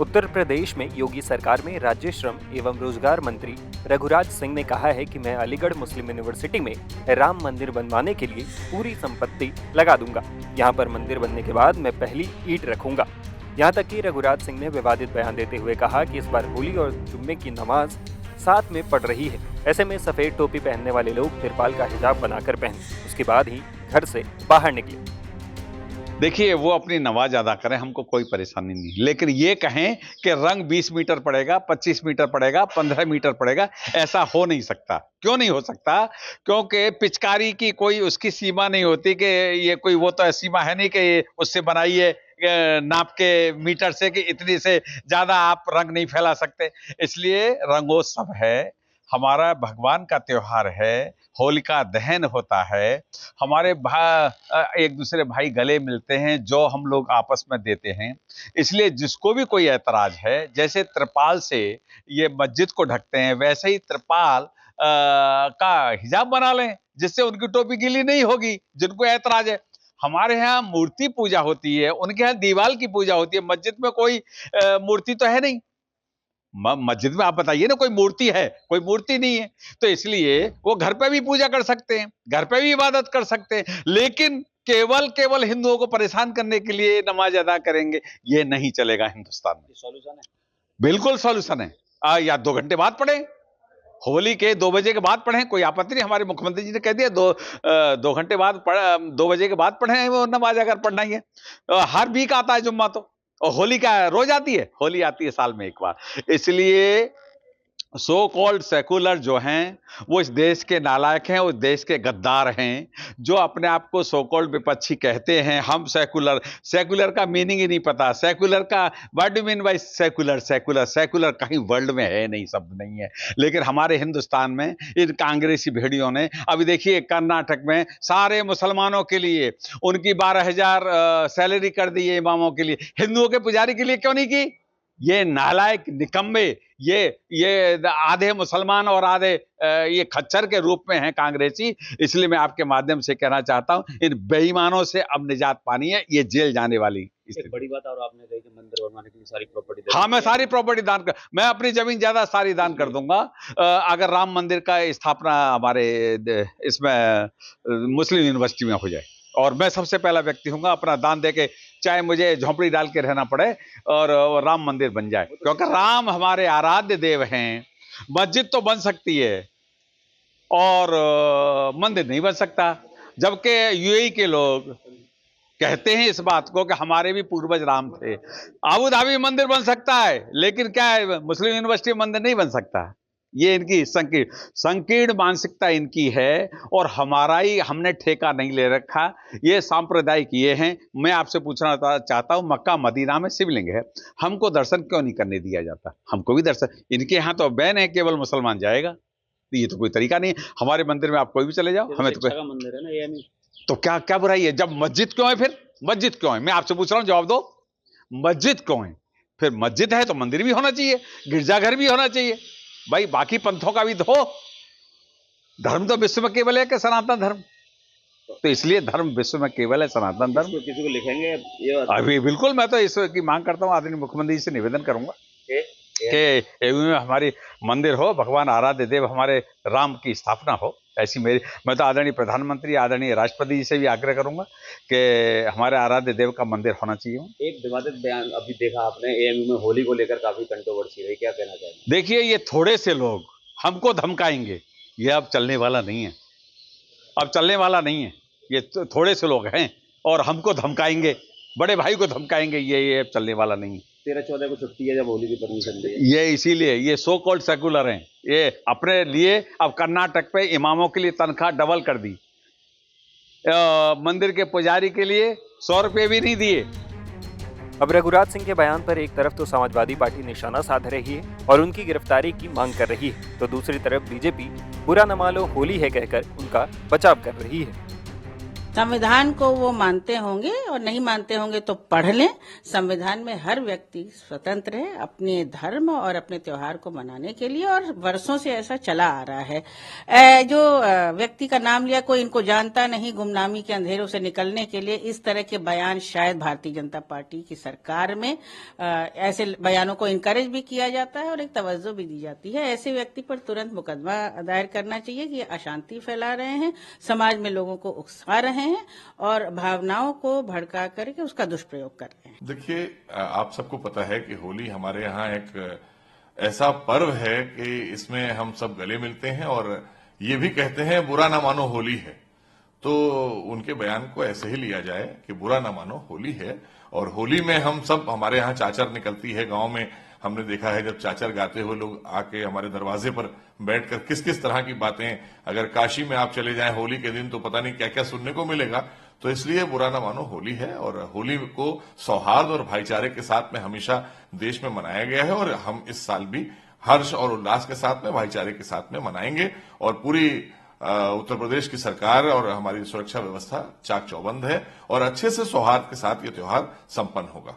उत्तर प्रदेश में योगी सरकार में राज्य श्रम एवं रोजगार मंत्री रघुराज सिंह ने कहा है कि मैं अलीगढ़ मुस्लिम यूनिवर्सिटी में राम मंदिर बनवाने के लिए पूरी संपत्ति लगा दूंगा। यहाँ पर मंदिर बनने के बाद मैं पहली ईंट रखूंगा। यहाँ तक कि रघुराज सिंह ने विवादित बयान देते हुए कहा कि इस बार होली और जुम्मे की नमाज साथ में पढ़ रही है। ऐसे में सफेद टोपी पहनने वाले लोग तिरपाल का हिजाब बनाकर पहने, उसके बाद ही घर से बाहर निकले। देखिए, वो अपनी नमाज अदा करें, हमको कोई परेशानी नहीं, लेकिन ये कहें कि रंग 20 मीटर पड़ेगा, 25 मीटर पड़ेगा, 15 मीटर पड़ेगा, ऐसा हो नहीं सकता। क्यों नहीं हो सकता? क्योंकि पिचकारी की कोई उसकी सीमा नहीं होती कि ये कोई वो तो सीमा है नहीं कि उससे बनाइए नाप के मीटर से कि इतनी से ज्यादा आप रंग नहीं फैला सकते। इसलिए रंगोत्सव है, हमारा भगवान का त्योहार है, होलिका दहन होता है, हमारे एक दूसरे भाई गले मिलते हैं जो हम लोग आपस में देते हैं। इसलिए जिसको भी कोई ऐतराज है, जैसे त्रिपाल से ये मस्जिद को ढकते हैं, वैसे ही त्रिपाल का हिजाब बना लें जिससे उनकी टोपी गीली नहीं होगी। जिनको ऐतराज है, हमारे यहाँ मूर्ति पूजा होती है, उनके यहाँ दीवाल की पूजा होती है, मस्जिद में कोई मूर्ति तो है नहीं। मस्जिद में आप बताइए ना, कोई मूर्ति है? कोई मूर्ति नहीं है। तो इसलिए वो घर पे भी पूजा कर सकते हैं, घर पे भी इबादत कर सकते हैं, लेकिन केवल हिंदुओं को परेशान करने के लिए नमाज अदा करेंगे, ये नहीं चलेगा हिंदुस्तान में। सॉल्यूशन है? बिल्कुल सॉल्यूशन है। या 2 घंटे बाद पढ़ें, होली के 2 बजे के बाद पढ़ें, कोई आपत्ति नहीं। हमारे मुख्यमंत्री जी ने कह दिया 2 घंटे बाद 2 बजे के बाद पढ़ें वो नमाज, अगर पढ़ना ही है। हर वीक आता है जुम्मा, तो और होली का रोज आती है, होली आती है साल में एक बार। इसलिए सो कॉल्ड सेकुलर जो हैं वो इस देश के नालायक हैं, उस देश के गद्दार हैं जो अपने आप को सो कॉल्ड विपक्षी कहते हैं। हम सेकुलर का मीनिंग ही नहीं पता। सेकुलर का what do mean by secular कहीं वर्ल्ड में है नहीं, शब्द नहीं है। लेकिन हमारे हिंदुस्तान में इन कांग्रेसी भेड़ियों ने, अभी देखिए कर्नाटक में सारे मुसलमानों के लिए उनकी 12,000 सैलरी कर दी है, इमामों के लिए, हिंदुओं के पुजारी के लिए क्यों नहीं की? ये नालायक निकम्मे, ये आधे मुसलमान और आधे ये खच्चर के रूप में हैं कांग्रेसी। इसलिए मैं आपके माध्यम से कहना चाहता हूं, इन बेईमानों से अब निजात पानी है, ये जेल जाने वाली। एक बड़ी बात और आपने कही कि मंदिर बनवाने के लिए सारी प्रॉपर्टी, हाँ, मैं सारी प्रॉपर्टी दान कर, मैं अपनी जमीन ज्यादा सारी दान कर दूंगा अगर राम मंदिर का स्थापना हमारे इसमें मुस्लिम यूनिवर्सिटी में हो जाए। और मैं सबसे पहला व्यक्ति हूंगा अपना दान देके, चाहे मुझे झोंपड़ी डाल के रहना पड़े, और राम मंदिर बन जाए, क्योंकि राम हमारे आराध्य देव हैं। मस्जिद तो बन सकती है और मंदिर नहीं बन सकता, जबकि यूएई के लोग कहते हैं इस बात को कि हमारे भी पूर्वज राम थे। अबू धाबी मंदिर बन सकता है, लेकिन क्या है, मुस्लिम यूनिवर्सिटी मंदिर नहीं बन सकता। ये इनकी संकीर्ण मानसिकता इनकी है, और हमारा ही हमने ठेका नहीं ले रखा। ये सांप्रदायिक ये हैं। मैं आपसे पूछना चाहता हूं, मक्का मदीना में शिवलिंग है, हमको दर्शन क्यों नहीं करने दिया जाता? हमको भी दर्शन, इनके यहाँ तो बैन है, केवल मुसलमान जाएगा। ये तो कोई तरीका नहीं है। हमारे मंदिर में आप कोई भी चले जाओ, हमें तो का मंदिर है ना, ये नहीं तो क्या बुराई है? जब मस्जिद क्यों है? फिर मस्जिद क्यों है? मैं आपसे पूछ रहा हूं, जवाब दो। मस्जिद क्यों है? फिर मस्जिद है तो मंदिर भी होना चाहिए, गिरजाघर भी होना चाहिए। भाई बाकी पंथों का भी तो हो। धर्म तो विश्व में केवल है कि सनातन धर्म, तो इसलिए धर्म विश्व में केवल है, सनातन धर्म। किसी को लिखेंगे ये अभी बिल्कुल, मैं तो इसकी मांग करता हूं, आदरणीय मुख्यमंत्री जी से निवेदन करूंगा कि एवं में हमारी मंदिर हो, भगवान आराध्य देव हमारे राम की स्थापना हो। ऐसी मैं तो आदरणीय प्रधानमंत्री, आदरणीय राष्ट्रपति जी से भी आग्रह करूंगा कि हमारे आराध्य देव का मंदिर होना चाहिए। एक विवादित बयान अभी देखा आपने, एएमयू में होली को लेकर काफी कंट्रोवर्सी रही, क्या कहना चाहेंगे? देखिए, ये थोड़े से लोग हमको धमकाएंगे, ये अब चलने वाला नहीं है, अब चलने वाला नहीं है। ये थोड़े से लोग हैं और हमको धमकाएंगे, बड़े भाई को धमकाएंगे, ये अब चलने वाला नहीं है। 13-14 को छुट्टी है जब होली की परमिशन दी है। ये इसीलिए ये सो कॉल्ड सेकुलर हैं, ये अपने लिए अब कर्नाटक पे इमामों के लिए तनख्वाह डबल कर दी, मंदिर के पुजारी के लिए 100 रुपये भी नहीं दिए। अब रघुराज सिंह के बयान पर एक तरफ तो समाजवादी पार्टी निशाना साध रही है और उनकी गिरफ्तारी की मांग कर रही है, तो दूसरी तरफ बीजेपी बुरा न मानो होली है कहकर उनका बचाव कर रही है। संविधान को वो मानते होंगे और नहीं मानते होंगे तो पढ़ लें। संविधान में हर व्यक्ति स्वतंत्र है अपने धर्म और अपने त्योहार को मनाने के लिए, और वर्षों से ऐसा चला आ रहा है। जो व्यक्ति का नाम लिया, कोई इनको जानता नहीं, गुमनामी के अंधेरों से निकलने के लिए इस तरह के बयान शायद भारतीय जनता पार्टी की सरकार में ऐसे बयानों को इनकरेज भी किया जाता है और एक तवज्जो भी दी जाती है। ऐसे व्यक्ति पर तुरंत मुकदमा दायर करना चाहिए कि ये अशांति फैला रहे हैं, समाज में लोगों को उकसा रहे हैं और भावनाओं को भड़का करके उसका दुष्प्रयोग कर रहे हैं। देखिए, आप सबको पता है कि होली हमारे यहाँ एक ऐसा पर्व है कि इसमें हम सब गले मिलते हैं और ये भी कहते हैं बुरा ना मानो होली है। तो उनके बयान को ऐसे ही लिया जाए कि बुरा ना मानो होली है। और होली में हम सब, हमारे यहाँ चाचर निकलती है गांव में, हमने देखा है जब चाचर गाते हुए लोग आके हमारे दरवाजे पर बैठकर किस किस तरह की बातें, अगर काशी में आप चले जाएं होली के दिन तो पता नहीं क्या क्या सुनने को मिलेगा। तो इसलिए बुरा ना मानो होली है और होली को सौहार्द और भाईचारे के साथ में हमेशा देश में मनाया गया है और हम इस साल भी हर्ष और उल्लास के साथ में, भाईचारे के साथ में मनाएंगे। और पूरी उत्तर प्रदेश की सरकार और हमारी सुरक्षा व्यवस्था चाक चौबंद है और अच्छे से सौहार्द के साथ ये त्योहार संपन्न होगा।